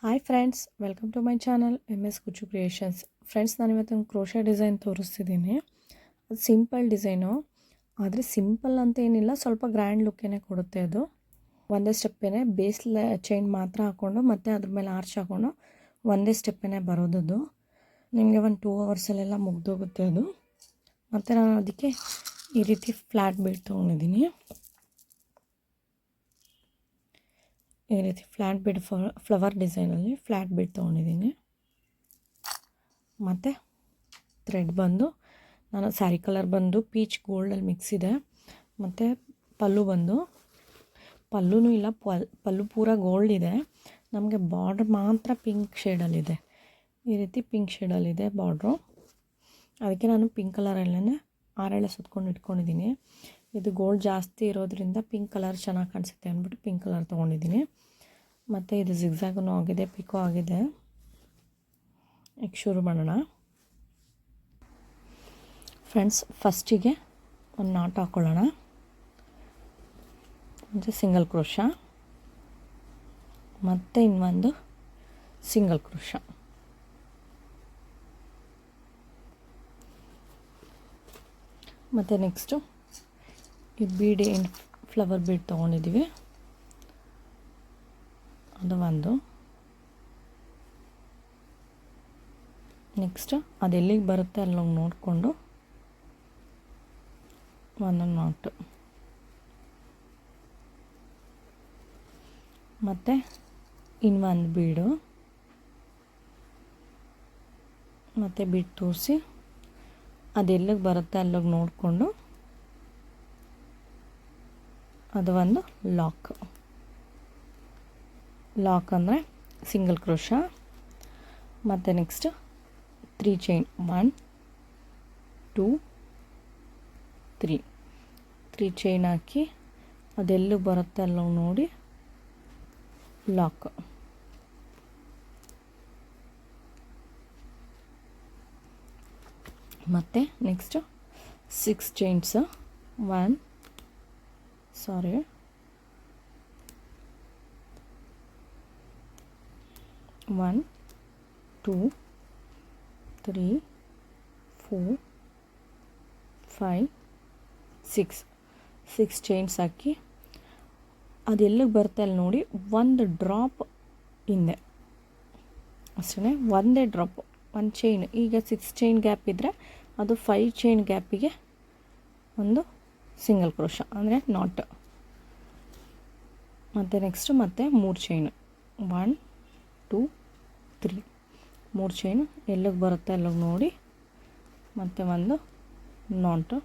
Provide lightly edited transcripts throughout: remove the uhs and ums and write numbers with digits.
Hi friends, welcome to my channel MS Kuchchu creations. Friends, ನಾನಿವತ್ತು crochet design ತೋರಿಸ್ತಿದ್ದೀನಿ. ಅದು simple design, ಆದರೆ simple ಅಂತ ಏನಿಲ್ಲ, ಸ್ವಲ್ಪ ಗ್ರ್ಯಾಂಡ್ ಲುಕ್ಕೇನೆ ಕೊಡುತ್ತೆ. ಅದು ಒಂದೇ ಸ್ಟೆಪ್ಪೇನೆ, ಬೇಸ್ ಚೈನ್ ಮಾತ್ರ ಹಾಕ್ಕೊಂಡು ಮತ್ತು ಅದ್ರ ಮೇಲೆ ಆರ್ಚ್ ಹಾಕ್ಕೊಂಡು ಒಂದೇ ಸ್ಟೆಪ್ಪೇನೆ ಬರೋದದು. ನಿಮಗೆ ಒಂದು 2 ಅವರ್ಸಲ್ಲೆಲ್ಲ ಮುಗ್ದೋಗುತ್ತೆ ಅದು. ಮತ್ತು ನಾನು ಅದಕ್ಕೆ ಈ ರೀತಿ ಫ್ಲ್ಯಾಟ್ ಬೀಡ್ ತೊಗೊಂಡಿದ್ದೀನಿ. ಈ ರೀತಿ ಫ್ಲ್ಯಾಟ್ ಬೀಡ್ ಫ್ಲವರ್ ಡಿಸೈನಲ್ಲಿ ಫ್ಲ್ಯಾಟ್ ಬೀಡ್ ತೊಗೊಂಡಿದ್ದೀನಿ. ಮತ್ತು ಥ್ರೆಡ್ ಬಂದು ನಾನು ಸ್ಯಾರಿ ಕಲರ್ ಬಂದು ಪೀಚ್ ಗೋಲ್ಡಲ್ಲಿ ಮಿಕ್ಸ್ ಇದೆ. ಮತ್ತು ಪಲ್ಲುನೂ ಇಲ್ಲ, ಪಲ್ಲು ಪೂರ ಗೋಲ್ಡ್ ಇದೆ. ನಮಗೆ ಬಾರ್ಡ್ರ್ ಮಾತ್ರ ಪಿಂಕ್ ಶೇಡಲ್ಲಿದೆ. ಈ ರೀತಿ ಪಿಂಕ್ ಶೇಡಲ್ಲಿದೆ ಬಾರ್ಡ್ರು. ಅದಕ್ಕೆ ನಾನು ಪಿಂಕ್ ಕಲರಲ್ಲೇ ಆರೆಳೆ ಸುತ್ಕೊಂಡು ಇಟ್ಕೊಂಡಿದ್ದೀನಿ. ಇದು ಗೋಲ್ಡ್ ಜಾಸ್ತಿ ಇರೋದ್ರಿಂದ ಪಿಂಕ್ ಕಲರ್ ಚೆನ್ನಾಗಿ ಕಾಣಿಸುತ್ತೆ ಅಂದ್ಬಿಟ್ಟು ಪಿಂಕ್ ಕಲರ್ ತೊಗೊಂಡಿದ್ದೀನಿ. ಮತ್ತು ಇದು ಜಿಗ್ಜಾಗೂ ಆಗಿದೆ, ಪಿಕೋ ಆಗಿದೆ. ಈಗ ಶುರು ಮಾಡೋಣ. ಫ್ರೆಂಡ್ಸ್, ಫಸ್ಟಿಗೆ ಒಂದು ನಾಟ್ ಹಾಕ್ಕೊಳ್ಳೋಣ. ಒಂದು ಸಿಂಗಲ್ ಕ್ರೋಶ, ಮತ್ತು ಇನ್ನೊಂದು ಸಿಂಗಲ್ ಕ್ರೋಶ. ಮತ್ತು ನೆಕ್ಸ್ಟು ಈ ಬೀಡ್ ಏನು ಫ್ಲವರ್ ಬೀಡ್ ತೊಗೊಂಡಿದ್ದೀವಿ ಅದು ಒಂದು. ನೆಕ್ಸ್ಟ್ ಅದೆಲ್ಲಿಗೆ ಬರುತ್ತೆ ಅಲ್ಲಿ ನೋಡಿಕೊಂಡು ಒಂದು ನಾಟು, ಮತ್ತು ಇನ್ನೊಂದು ಬೀಡು, ಮತ್ತು ಬೀಡ್ ತೋರಿಸಿ ಅದೆಲ್ಲಿಗೆ ಬರುತ್ತೆ ಅಲ್ಲಿಗೆ ನೋಡಿಕೊಂಡು ಅದು ಒಂದು ಲಾಕ್ ಅಂದರೆ ಸಿಂಗಲ್ ಕ್ರೋಶ. ಮತ್ತು ನೆಕ್ಸ್ಟ್ 3 ಚೈನ್, 1 2 3 ಚೈನ್ ಹಾಕಿ ಅದೆಲ್ಲಿಗೆ ಬರುತ್ತೆ ಅಲ್ಲಿ ನೋಡಿ ಲಾಕ್. ಮತ್ತು ನೆಕ್ಸ್ಟ್ 6 ಚೈನ್ಸ್, 1 2 3 4 5 6 ಚೈನ್ಸ್ ಹಾಕಿ ಅದೆಲ್ಲಿಗೆ ಬರುತ್ತೆ ಅಲ್ಲಿ ನೋಡಿ ಒಂದು ಡ್ರಾಪ್ ಹಿಂದೆ ಅಷ್ಟೇ, ಒಂದೇ ಡ್ರಾಪ್, ಒಂದು ಚೈನ್. ಈಗ 6 ಚೈನ್ ಗ್ಯಾಪ್ ಇದ್ದರೆ ಅದು 5 ಚೈನ್ ಗ್ಯಾಪಿಗೆ ಒಂದು ಸಿಂಗಲ್ ಕ್ರೋಶ ಅಂದರೆ ನಾಟ್. ಮತ್ತು ನೆಕ್ಸ್ಟು ಮತ್ತೆ 3 ಚೈನು, 1 2 3 3 ಚೈನು ಎಲ್ಲಿಗೆ ಬರುತ್ತೆ ಅಲ್ಲಿಗೆ ನೋಡಿ ಮತ್ತು ಒಂದು ನಾಟು.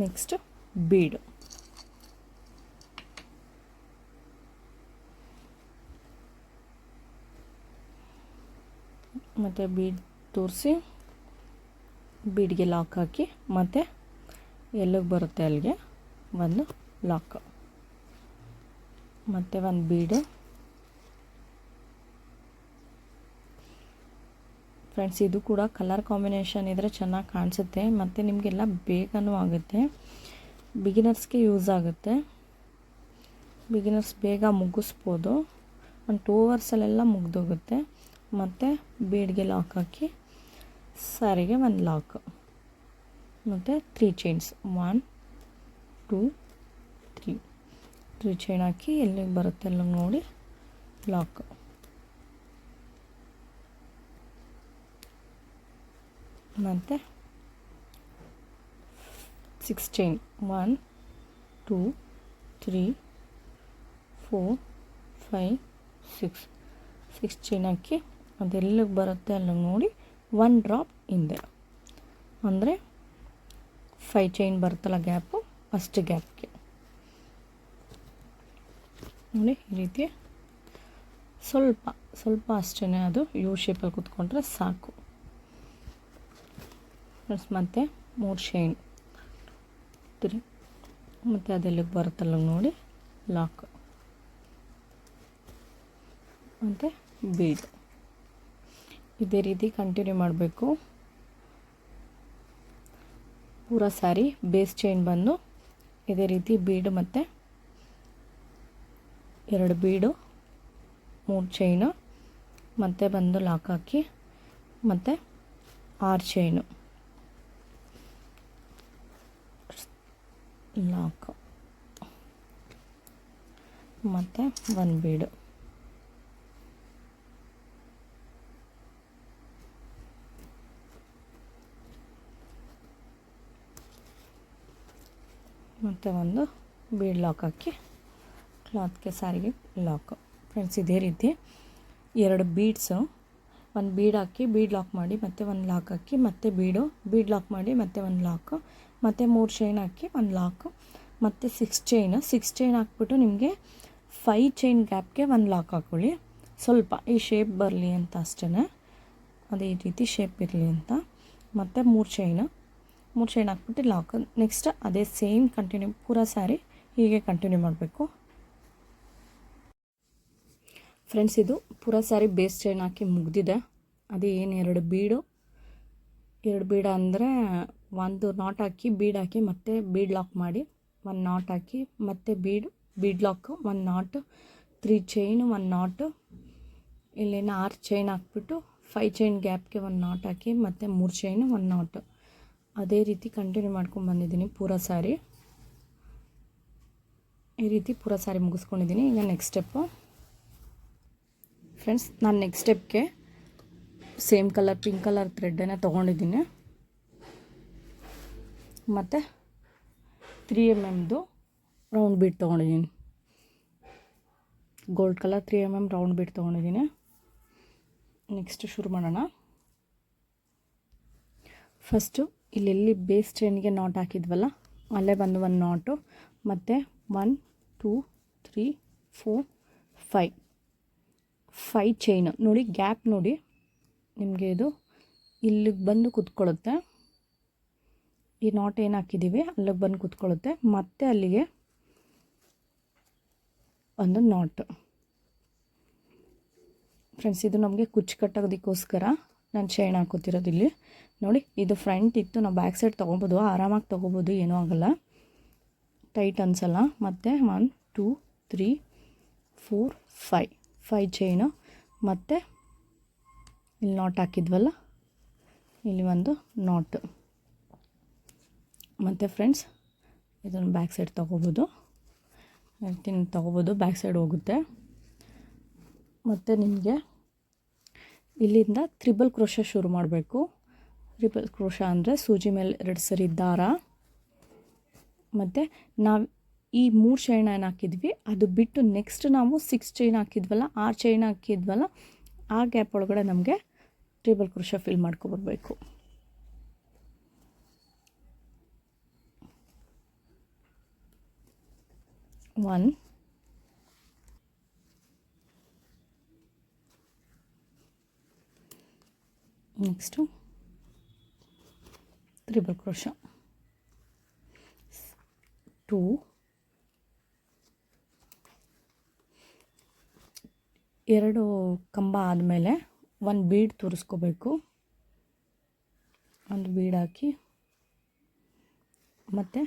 ನೆಕ್ಸ್ಟ್ ಬೀಡು, ಮತ್ತು ಬೀಡ್ ತೋರಿಸಿ ಬೀಡ್ಗೆ ಲಾಕ್ ಹಾಕಿ ಮತ್ತು ಎಲ್ಲಿಗೆ ಬರುತ್ತೆ ಅಲ್ಲಿಗೆ ಒಂದು ಲಾಕ್, ಮತ್ತು ಒಂದು ಬೀಡು. ಫ್ರೆಂಡ್ಸ್, ಇದು ಕೂಡ ಕಲರ್ ಕಾಂಬಿನೇಷನ್ ಇದ್ದರೆ ಚೆನ್ನಾಗಿ ಕಾಣಿಸುತ್ತೆ ಮತ್ತು ನಿಮಗೆಲ್ಲ ಬೇಗನೂ ಆಗುತ್ತೆ. ಬಿಗಿನರ್ಸ್ಗೆ ಯೂಸ್ ಆಗುತ್ತೆ. ಬಿಗಿನರ್ಸ್ ಬೇಗ ಮುಗಿಸ್ಬೋದು. ಒಂದು 2 ಅವರ್ಸಲ್ಲೆಲ್ಲ ಮುಗ್ದೋಗುತ್ತೆ. ಮತ್ತು ಬೀಡ್ಗೆ ಲಾಕ್ ಹಾಕಿ ಸ್ಯಾರಿಗೆ ಒಂದು ಲಾಕ್, ಮತ್ತು 3 ಚೈನ್ಸ್, 1 2 3 ಚೈನ್ ಹಾಕಿ ಎಲ್ಲಿಗೆ ಬರುತ್ತೆ ಎಲ್ಲ ನೋಡಿ ಲಾಕ್. ಮತ್ತು 6 ಚೈನ್, 1 2 3 4 5 6 ಚೈನ್ ಹಾಕಿ ಅದೆಲ್ಲಿಗೆ ಬರುತ್ತೆ ಅಲ್ಲಿಗೆ ನೋಡಿ 1 ಡ್ರಾಪ್ ಹಿಂದೆ, ಅಂದರೆ 5 ಚೈನ್ ಬರುತ್ತಲ್ಲ ಗ್ಯಾಪು, ಅಷ್ಟು ಗ್ಯಾಪ್ಗೆ ನೋಡಿ ಈ ರೀತಿ ಸ್ವಲ್ಪ ಅಷ್ಟೇ, ಅದು ಯು ಶೇಪಲ್ಲಿ ಕೂತ್ಕೊಂಡ್ರೆ ಸಾಕು. ಪ್ಲಸ್ ಮತ್ತು 3 ಚೈನ್ 3 ಮತ್ತು ಅದೆಲ್ಲಿಗೆ ಬರುತ್ತಲ್ಲ ನೋಡಿ ಲಾಕ್, ಮತ್ತು ಬೀಡ್. ಇದೇ ರೀತಿ ಕಂಟಿನ್ಯೂ ಮಾಡಬೇಕು. ಪೂರ ಸ್ಯಾರಿ ಬೇಸ್ ಚೈನ್ ಬಂದು ಇದೇ ರೀತಿ ಬೀಡು ಮತ್ತು 2 ಬೀಡು 3 ಚೈನು, ಮತ್ತು ಬಂದು ಲಾಕ್ ಹಾಕಿ, ಮತ್ತು 6 ಚೈನು, ಲಾಕ್, ಮತ್ತು 1 ಬೀಡು, ಮತ್ತು ಒಂದು ಬೀಡ್ ಲಾಕ್ ಹಾಕಿ ಕ್ಲಾತ್ಗೆ ಸ್ಯಾರಿಗೆ ಲಾಕ್. ಫ್ರೆಂಡ್ಸ್ ಇದೇ ರೀತಿ 2 ಬೀಡ್ಸು, 1 ಬೀಡ್ ಹಾಕಿ ಬೀಡ್ ಲಾಕ್ ಮಾಡಿ, ಮತ್ತು 1 ಲಾಕ್ ಹಾಕಿ, ಮತ್ತು ಬೀಡ್ ಲಾಕ್ ಮಾಡಿ, ಮತ್ತು 1 ಲಾಕು, ಮತ್ತು 3 ಚೈನ್ ಹಾಕಿ 1 ಲಾಕು, ಮತ್ತು 6 ಚೈನ್ ಹಾಕ್ಬಿಟ್ಟು ನಿಮಗೆ 5 ಚೈನ್ ಗ್ಯಾಪ್ಗೆ 1 ಲಾಕ್ ಹಾಕ್ಕೊಳ್ಳಿ. ಸ್ವಲ್ಪ ಈ ಶೇಪ್ ಬರಲಿ ಅಂತ ಅಷ್ಟೇ, ಅದೇ ರೀತಿ ಶೇಪ್ ಇರಲಿ ಅಂತ. ಮತ್ತು 3 ಚೈನ್ ಹಾಕ್ಬಿಟ್ಟು ಲಾಕ್. ನೆಕ್ಸ್ಟ್ ಅದೇ ಸೇಮ್ ಕಂಟಿನ್ಯೂ ಪೂರಾ ಸ್ಯಾರಿ ಹೀಗೆ ಕಂಟಿನ್ಯೂ ಮಾಡಬೇಕು. ಫ್ರೆಂಡ್ಸ್ ಇದು ಪೂರಾ ಸ್ಯಾರಿ ಬೇಸ್ ಚೈನ್ ಹಾಕಿ ಮುಗ್ದಿದೆ. ಅದೇ ಏನು 2 ಬೀಡ ಅಂದರೆ 1 ನಾಟ್ ಹಾಕಿ ಬೀಡ್ ಹಾಕಿ, ಮತ್ತು ಬೀಡ್ ಲಾಕ್ ಮಾಡಿ 1 ನಾಟ್ ಹಾಕಿ, ಮತ್ತು ಬೀಡ್ ಲಾಕ್ 1 ನಾಟ್, 3 ಚೈನು 1 ನಾಟು, ಇಲ್ಲೇನು 6 ಚೈನ್ ಹಾಕ್ಬಿಟ್ಟು 5 ಚೈನ್ ಗ್ಯಾಪ್ಗೆ 1 ನಾಟ್ ಹಾಕಿ, ಮತ್ತು 3 ಚೈನು 1 ನಾಟು. ಅದೇ ರೀತಿ ಕಂಟಿನ್ಯೂ ಮಾಡ್ಕೊಂಡು ಬಂದಿದ್ದೀನಿ ಪೂರಾ ಸ್ಯಾರಿ. ಈ ರೀತಿ ಪೂರಾ ಸ್ಯಾರಿ ಮುಗಿಸ್ಕೊಂಡಿದ್ದೀನಿ. ಈಗ ನೆಕ್ಸ್ಟ್ ಸ್ಟೆಪ್ಪು ಫ್ರೆಂಡ್ಸ್, ನಾನು ನೆಕ್ಸ್ಟ್ ಸ್ಟೆಪ್ಗೆ ಸೇಮ್ ಕಲರ್ ಪಿಂಕ್ ಕಲರ್ ಥ್ರೆಡ್ಡನ್ನು ತೊಗೊಂಡಿದ್ದೀನಿ, ಮತ್ತು 3 mm ರೌಂಡ್ ಬೀಡ್ ತೊಗೊಂಡಿದ್ದೀನಿ. Gold colour 3 mm round bead ತೊಗೊಂಡಿದ್ದೀನಿ. ನೆಕ್ಸ್ಟ್ ಶುರು ಮಾಡೋಣ. ಫಸ್ಟು ಇಲ್ಲೆಲ್ಲಿ ಬೇಸ್ ಚೈನ್ಗೆ ನಾಟ್ ಹಾಕಿದ್ವಲ್ಲ ಅಲ್ಲೇ ಬಂದು 1 ನಾಟು, ಮತ್ತು 1 2 3 4 5 ಚೈನು ನೋಡಿ, ಗ್ಯಾಪ್ ನೋಡಿ ನಿಮಗೆ ಇದು ಇಲ್ಲಿಗೆ ಬಂದು ಕೂತ್ಕೊಳ್ಳುತ್ತೆ. ಈ ನಾಟ್ ಏನು ಹಾಕಿದ್ದೀವಿ ಅಲ್ಲಿಗೆ ಬಂದು ಕೂತ್ಕೊಳ್ಳುತ್ತೆ, ಮತ್ತು ಅಲ್ಲಿಗೆ ಒಂದು ನಾಟ್. ಫ್ರೆಂಡ್ಸ್ ಇದು ನಮಗೆ ಕುಚ್ಚು ಕಟ್ಟೋದಕ್ಕೋಸ್ಕರ ನಾನು ಚೈನ್ ಹಾಕೋತಿರೋದು ಇಲ್ಲಿ ನೋಡಿ. ಇದು ಫ್ರಂಟ್ ಇತ್ತು, ನಾವು ಬ್ಯಾಕ್ ಸೈಡ್ ತೊಗೊಬೋದು, ಆರಾಮಾಗಿ ತೊಗೋಬೋದು, ಏನೂ ಆಗೋಲ್ಲ, ಟೈಟ್ ಅನಿಸಲ್ಲ. ಮತ್ತು 1 2 3 4 5 ಚೈನು, ಮತ್ತು ಇಲ್ಲಿ ನಾಟ್ ಹಾಕಿದ್ವಲ್ಲ ಇಲ್ಲಿ ಒಂದು ನಾಟು. ಮತ್ತು ಫ್ರೆಂಡ್ಸ್ ಇದನ್ನು ಬ್ಯಾಕ್ ಸೈಡ್ ತೊಗೋಬೋದು, ಬ್ಯಾಕ್ ಸೈಡ್ ಹೋಗುತ್ತೆ. ಮತ್ತು ನಿಮಗೆ ಇಲ್ಲಿಂದ ತ್ರಿಬಲ್ ಕ್ರೋಶ ಶುರು ಮಾಡಬೇಕು. ತ್ರಿಬಲ್ ಕ್ರೋಶ ಅಂದರೆ ಸೂಜಿ ಮೇಲೆ 2 ಸರಿ ದಾರ, ಮತ್ತು ನಾವು ಈ 3 ಚೈನ್ ಏನು ಹಾಕಿದ್ವಿ ಅದು ಬಿಟ್ಟು ನೆಕ್ಸ್ಟ್ ನಾವು 6 ಚೈನ್ ಹಾಕಿದ್ವಲ್ಲ, 6 ಚೈನ್ ಹಾಕಿದ್ವಲ್ಲ, ಆ ಗ್ಯಾಪ್ ಒಳಗಡೆ ನಮಗೆ ತ್ರಿಬಲ್ ಕ್ರೋಶ ಫಿಲ್ ಮಾಡ್ಕೊಬರ್ಬೇಕು. ಒನ್, ನೆಕ್ಸ್ಟು ತ್ರಿಬಲ್ ಕ್ರೋಶ, 2, 2 ಕಂಬ ಆದಮೇಲೆ 1 ಬೀಡ್ ತೋರಿಸ್ಕೋಬೇಕು. 1 ಬೀಡ್ ಹಾಕಿ, ಮತ್ತು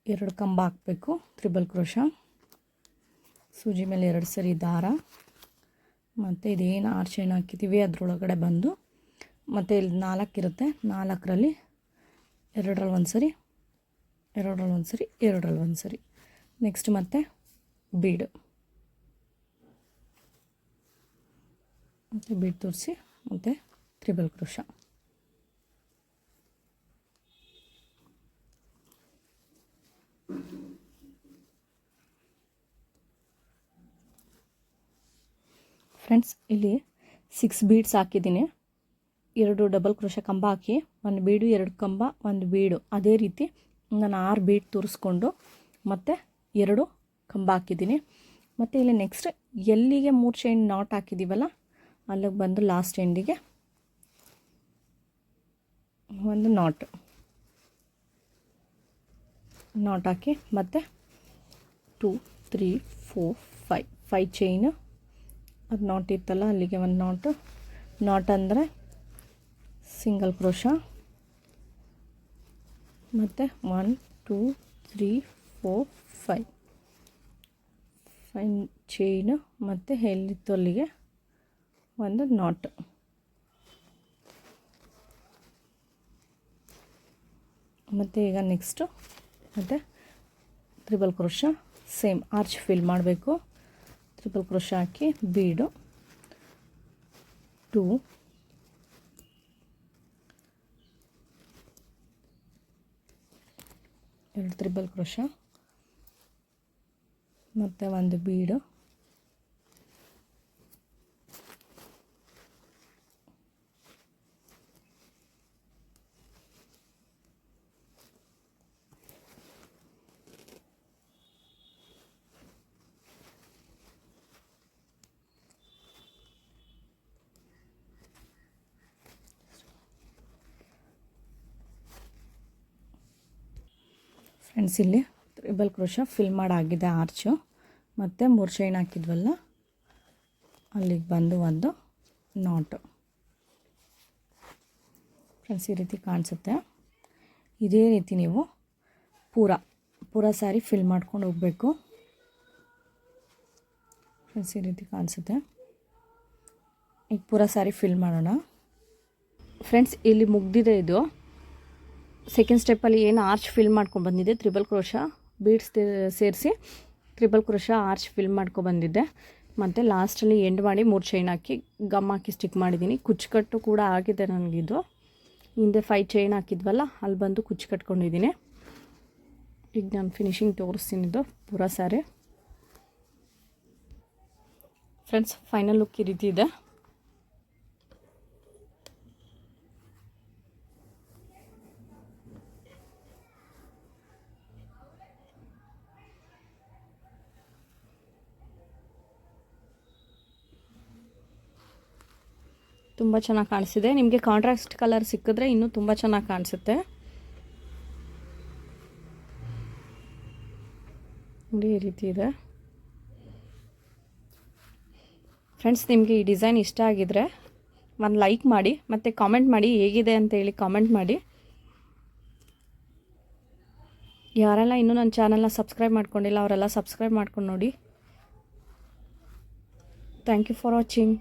2 ಕಂಬ ಹಾಕಬೇಕು. ತ್ರಿಬಲ್ ಕ್ರೋಶ, ಸೂಜಿ ಮೇಲೆ 2 ಸರಿ ದಾರ, ಮತ್ತು ಇದೇನು 6 ಚೈನ್ ಹಾಕಿದ್ದೀವಿ ಅದರೊಳಗಡೆ ಬಂದು, ಮತ್ತು ಇಲ್ಲಿ 4 ಇರುತ್ತೆ, 4ರಲ್ಲಿ 2ರಲ್ಲಿ 1 ಸರಿ, 2ರಲ್ಲಿ 1 ಸರಿ, 2ರಲ್ಲಿ 1 ಸರಿ. ನೆಕ್ಸ್ಟ್ ಮತ್ತೆ ಬೀಡು, ಮತ್ತು ಬೀಡ್ ತೋರಿಸಿ, ಮತ್ತು ತ್ರಿಬಲ್ ಕ್ರೋಶ. ಫ್ರೆಂಡ್ಸ್ ಇಲ್ಲಿ 6 ಬೀಡ್ಸ್ ಹಾಕಿದ್ದೀನಿ, 2 ಡಬಲ್ ಕ್ರೋಶ ಕಂಬ ಹಾಕಿ 1 ಬೀಡು, 2 ಕಂಬ, 1 ಬೀಡು. ಅದೇ ರೀತಿ ನಾನು 6 ಬೀಡ್ ತೋರಿಸ್ಕೊಂಡು ಮತ್ತು 2 ಕಂಬ ಹಾಕಿದ್ದೀನಿ. ಮತ್ತು ಇಲ್ಲಿ ನೆಕ್ಸ್ಟ್ ಎಲ್ಲಿಗೆ 3 ಚೈನ್ ನಾಟ್ ಹಾಕಿದ್ದೀವಲ್ಲ ಅಲ್ಲಿಗೆ ಬಂದು ಲಾಸ್ಟ್ ಎಂಡಿಗೆ ಒಂದು ನಾಟ್ ಹಾಕಿ, ಮತ್ತು 2 3 4 5 ಚೈನು, ಅದು ನಾಟ್ ಇತ್ತಲ್ಲ ಅಲ್ಲಿಗೆ ಒಂದು ನಾಟ್ ಅಂದರೆ ಸಿಂಗಲ್ ಕ್ರೋಶ, ಮತ್ತು 1 2 3 4 ಫೈನ್ ಚೈನು ಮತ್ತು ಎಲ್ಲಿ ತೊಲ್ಲಿಗೆ ಒಂದು ನಾಟ್. ಮತ್ತು ಈಗ ನೆಕ್ಸ್ಟು ಮತ್ತು triple crochet same arch fill ಮಾಡಬೇಕು. ತ್ರಿಬಲ್ ಕ್ರೋಶ ಹಾಕಿ ಬೀಡು 2 2 ತ್ರಿಬಲ್ ಕ್ರೋಶ ಮತ್ತು ಒಂದು ಬೀಡು, ಫ್ರೆಂಡ್ಸ್ ಇಲ್ಲಿ ತ್ರಿಬಲ್ ಕ್ರೋಶ ಫಿಲ್ ಮಾಡಾಗಿದೆ ಆರ್ಚು. ಮತ್ತು 3 ಚೈನ್ ಹಾಕಿದ್ವಲ್ಲ ಅಲ್ಲಿಗೆ ಬಂದು ಒಂದು ನಾಟು. ಫ್ರೆಂಡ್ಸ್ ಈ ರೀತಿ ಕಾಣಿಸುತ್ತೆ. ಇದೇ ರೀತಿ ನೀವು ಪೂರ ಸ್ಯಾರಿ ಫಿಲ್ ಮಾಡ್ಕೊಂಡು ಹೋಗಬೇಕು. ಫ್ರೆಂಡ್ಸ್ ಈ ರೀತಿ ಕಾಣಿಸುತ್ತೆ. ಈಗ ಪೂರ ಸ್ಯಾರಿ ಫಿಲ್ ಮಾಡೋಣ. ಫ್ರೆಂಡ್ಸ್ ಇಲ್ಲಿ ಮುಗ್ದಿದೆ. ಇದು ಸೆಕೆಂಡ್ ಸ್ಟೆಪ್ಪಲ್ಲಿ ಏನು ಆರ್ಚ್ ಫಿಲ್ ಮಾಡ್ಕೊಂಡು ಬಂದಿದ್ದೆ, ತ್ರಿಬಲ್ ಕ್ರೋಶ ಬೀಡ್ಸ್ ಸೇರಿಸಿ ತ್ರಿಬಲ್ ಕ್ರೋಶ ಆರ್ಚ್ ಫಿಲ್ ಬಂದಿದ್ದೆ. ಮತ್ತು ಲಾಸ್ಟಲ್ಲಿ ಎಂಡ್ ಮಾಡಿ 3 ಚೈನ್ ಹಾಕಿ ಗಮ್ ಹಾಕಿ ಸ್ಟಿಕ್ ಮಾಡಿದ್ದೀನಿ. ಕುಚ್ಚುಕಟ್ಟು ಕೂಡ ಆಗಿದೆ ನನಗಿದು. ಹಿಂದೆ 5 ಚೈನ್ ಹಾಕಿದ್ವಲ್ಲ ಅಲ್ಲಿ ಬಂದು ಕುಚ್ಚು ಕಟ್ಕೊಂಡಿದ್ದೀನಿ. ಈಗ ನಾನು ಫಿನಿಶಿಂಗ್ ತೋರಿಸ್ತೀನಿ. ಇದು ಪೂರ ಸ್ಯಾರಿ. ಫ್ರೆಂಡ್ಸ್ ಫೈನಲ್ ಲುಕ್ ಈ ರೀತಿ ಇದೆ. ತುಂಬ ಚೆನ್ನಾಗಿ ಕಾಣಿಸಿದೆ. ನಿಮಗೆ ಕಾಂಟ್ರಾಸ್ಟ್ ಕಲರ್ ಸಿಕ್ಕಿದ್ರೆ ಇನ್ನೂ ತುಂಬ ಚೆನ್ನಾಗಿ ಕಾಣಿಸುತ್ತೆ. ನೋಡಿ ಈ ರೀತಿ ಇದೆ. ಫ್ರೆಂಡ್ಸ್ ನಿಮಗೆ ಈ ಡಿಸೈನ್ ಇಷ್ಟ ಆಗಿದ್ರೆ ಒಂದು ಲೈಕ್ ಮಾಡಿ ಮತ್ತು ಕಾಮೆಂಟ್ ಮಾಡಿ ಹೇಗಿದೆ ಅಂತೇಳಿ ಕಾಮೆಂಟ್ ಮಾಡಿ. ಯಾರೆಲ್ಲ ಇನ್ನೂ ನನ್ನ ಚಾನಲ್ನ ಸಬ್ಸ್ಕ್ರೈಬ್ ಮಾಡ್ಕೊಂಡಿಲ್ಲ ಅವರೆಲ್ಲ ಸಬ್ಸ್ಕ್ರೈಬ್ ಮಾಡ್ಕೊಂಡು ನೋಡಿ. Thank you for watching.